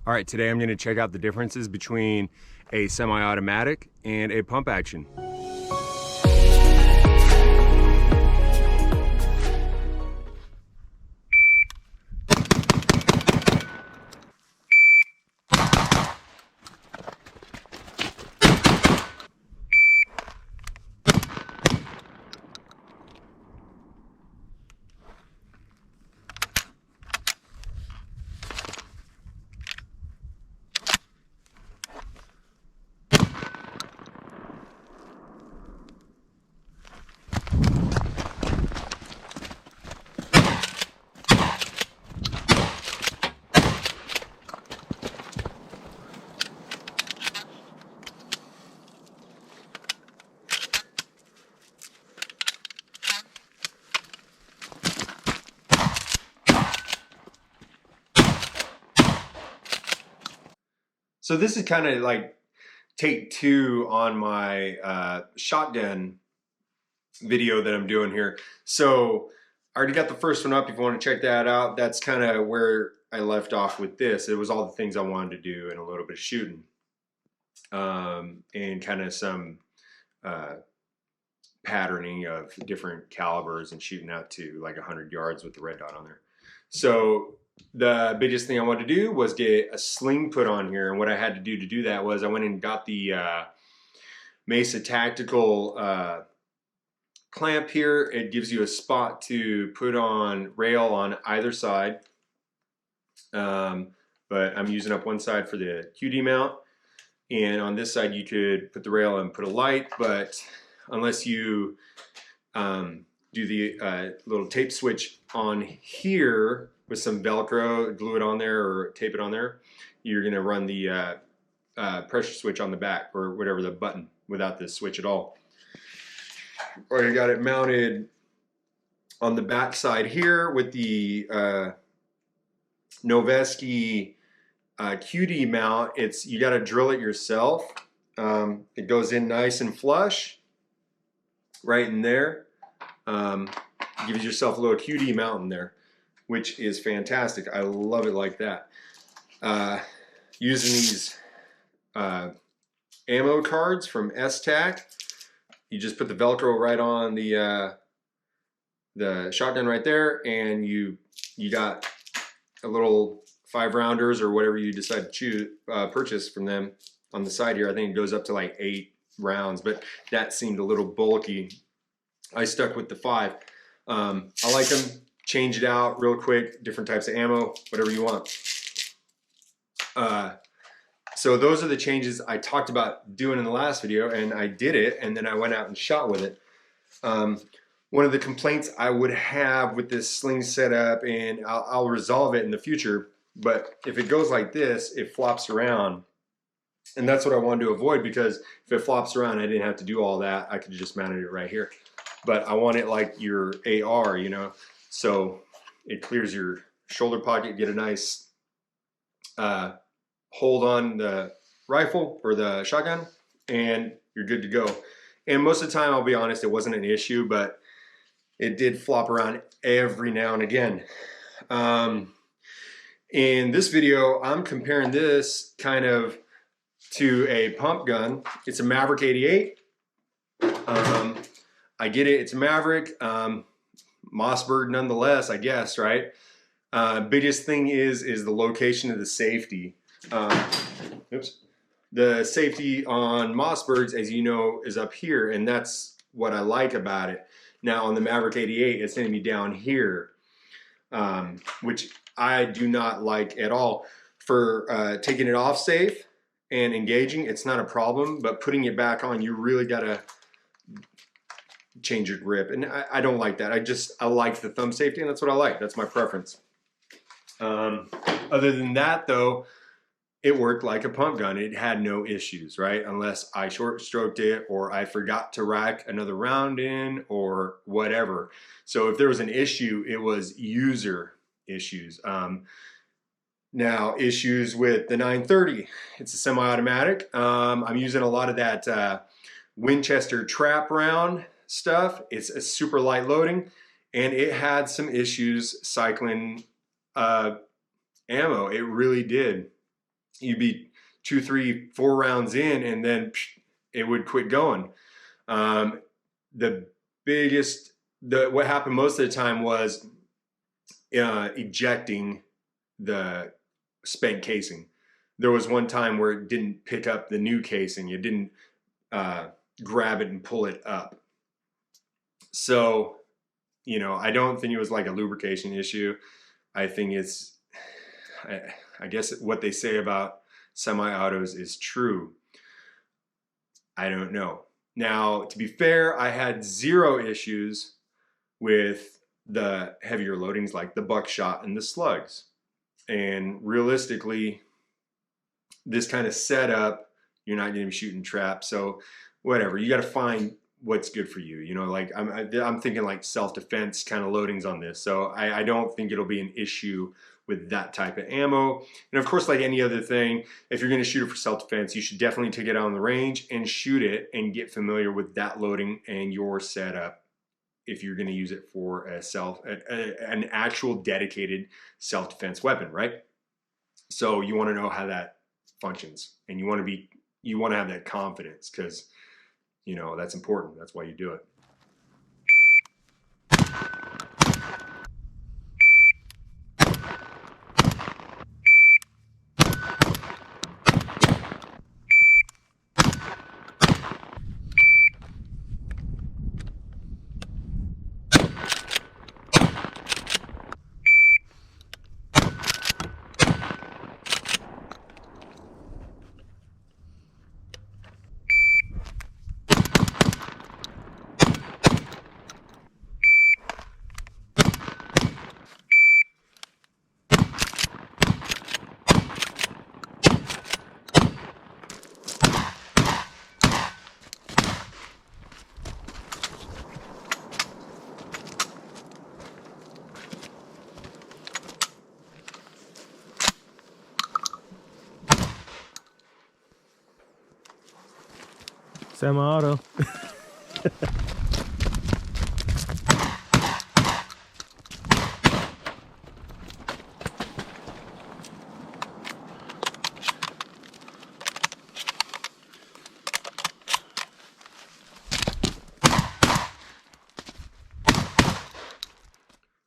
All right, today I'm going to check out the differences between a semi-automatic and a pump action. So this is kind of like take two on my shotgun video that I'm doing here. So I already got the first one up. If you want to check that out, that's kind of where I left off with this. It was all the things I wanted to do and a little bit of shooting, and kind of some patterning of different calibers and shooting out to like 100 yards with the red dot on there. So the biggest thing I wanted to do was get a sling put on here, and what I had to do that was I went and got the Mesa Tactical clamp here. It gives you a spot to put on rail on either side, but I'm using up one side for the QD mount, and on this side you could put the rail and put a light, but unless you do the little tape switch on here with some Velcro, glue it on there or tape it on there, you're going to run the pressure switch on the back or whatever the button without this switch at all. Or you got it mounted on the back side here with the Noveski QD mount. You got to drill it yourself. It goes in nice and flush right in there. Gives yourself a little QD mount in there, which is fantastic. I love it like that. Using these ammo cards from S-Tac, you just put the Velcro right on the shotgun right there, and you got a little 5-rounders or whatever you decide to purchase from them on the side here. I think it goes up to like 8 rounds, but that seemed a little bulky. I stuck with the 5. I like them. Change it out real quick, different types of ammo, whatever you want. So those are the changes I talked about doing in the last video, and I did it, and then I went out and shot with it. One of the complaints I would have with this sling setup, and I'll resolve it in the future, but if it goes like this, it flops around. And that's what I wanted to avoid, because if it flops around, I didn't have to do all that. I could just mount it right here. But I want it like your AR, you know, so it clears your shoulder pocket, get a nice hold on the rifle or the shotgun, and you're good to go. And most of the time, I'll be honest, it wasn't an issue, but it did flop around every now and again. In this video, I'm comparing this kind of to a pump gun. It's a Maverick 88. I get it, it's a Maverick, Mossberg nonetheless, I guess, right? Biggest thing is the location of the safety. Oops. The safety on Mossbergs, as you know, is up here, and that's what I like about it. Now on the Maverick 88, it's going to be down here, which I do not like at all. For taking it off safe and engaging, it's not a problem, but putting it back on, you really got to change your grip, and I don't like that. I like the thumb safety, and that's what I like. That's my preference. Other than that, though, it worked like a pump gun. It had no issues, right? Unless I short stroked it, or I forgot to rack another round in, or whatever. So if there was an issue, it was user issues. Now, issues with the 930. It's a semi-automatic. I'm using a lot of that Winchester trap round stuff. It's a super light loading, and it had some issues cycling ammo. It really did. you'd be 2, 3, 4 rounds in, and then it would quit going. The biggest, what happened most of the time was ejecting the spent casing. There was one time where it didn't pick up the new casing. It didn't grab it and pull it up. So, you know, I don't think it was like a lubrication issue. I think it's, I guess what they say about semi-autos is true. I don't know. Now, to be fair, I had zero issues with the heavier loadings like the buckshot and the slugs. And realistically, this kind of setup, you're not going to be shooting traps. So whatever, you got to find what's good for you. You know, like I'm thinking like self-defense kind of loadings on this. So I don't think it'll be an issue with that type of ammo. And of course, like any other thing, if you're going to shoot it for self-defense, you should definitely take it out on the range and shoot it and get familiar with that loading and your setup if you're going to use it for an actual dedicated self-defense weapon, right? So you want to know how that functions, and you want to have that confidence, because you know that's important. That's why you do it. Semi-auto.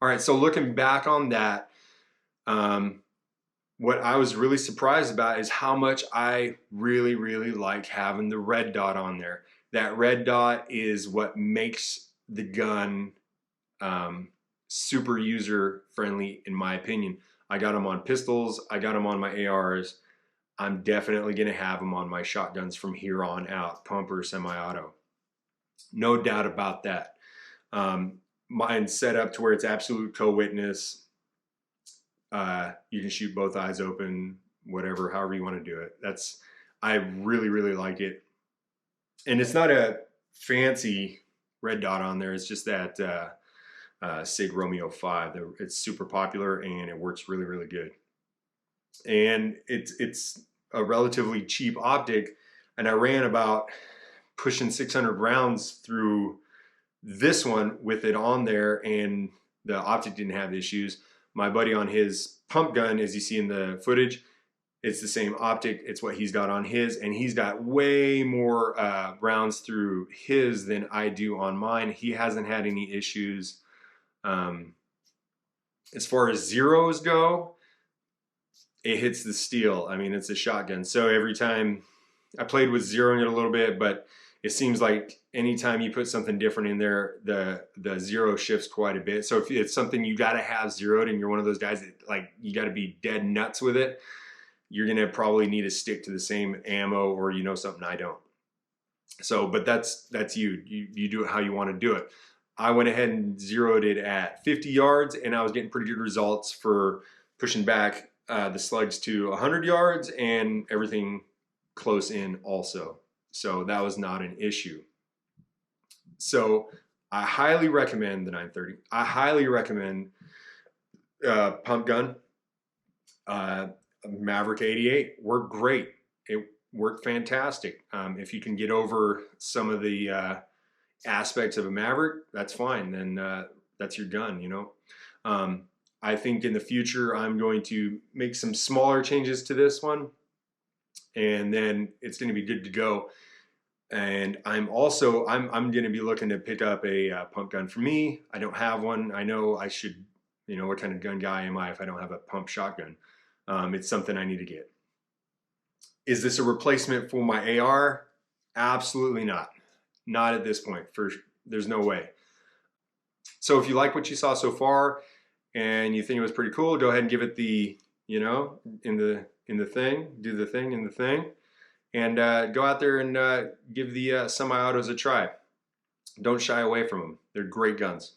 All right, so looking back on that, what I was really surprised about is how much I really, really like having the red dot on there. That red dot is what makes the gun super user friendly, in my opinion. I got them on pistols, I got them on my ARs. I'm definitely gonna have them on my shotguns from here on out, pump or semi-auto. No doubt about that. Mine's set up to where it's absolute co-witness. You can shoot both eyes open, whatever, however you want to do it. I really, really like it. And it's not a fancy red dot on there. It's just that SIG Romeo 5. It's super popular and it works really, really good. And it's a relatively cheap optic. And I ran about pushing 600 rounds through this one with it on there, and the optic didn't have issues. My buddy on his pump gun, as you see in the footage, it's the same optic. It's what he's got on his, and he's got way more rounds through his than I do on mine. He hasn't had any issues. As far as zeros go, it hits the steel. I mean, it's a shotgun. So every time I played with zeroing it a little bit, but it seems like anytime you put something different in there, the zero shifts quite a bit. So if it's something you got to have zeroed and you're one of those guys that like you got to be dead nuts with it, you're going to probably need to stick to the same ammo, or you know something I don't. So, but that's you. You do it how you want to do it. I went ahead and zeroed it at 50 yards, and I was getting pretty good results for pushing back the slugs to 100 yards and everything close in also. So that was not an issue. So I highly recommend the 930. I highly recommend pump gun. Maverick 88 worked great. It worked fantastic. If you can get over some of the aspects of a Maverick, that's fine. Then that's your gun, you know. I think in the future I'm going to make some smaller changes to this one. and then it's going to be good to go. And I'm going to be looking to pick up a pump gun for me. I don't have one. I know I should, what kind of gun guy am I if I don't have a pump shotgun? It's something I need to get. Is this a replacement for my AR? Absolutely not. Not at this point. There's no way. So if you like what you saw so far and you think it was pretty cool, go ahead and give it the, in the thing, do the thing in the thing, and go out there and give the semi-autos a try. Don't shy away from them. They're great guns.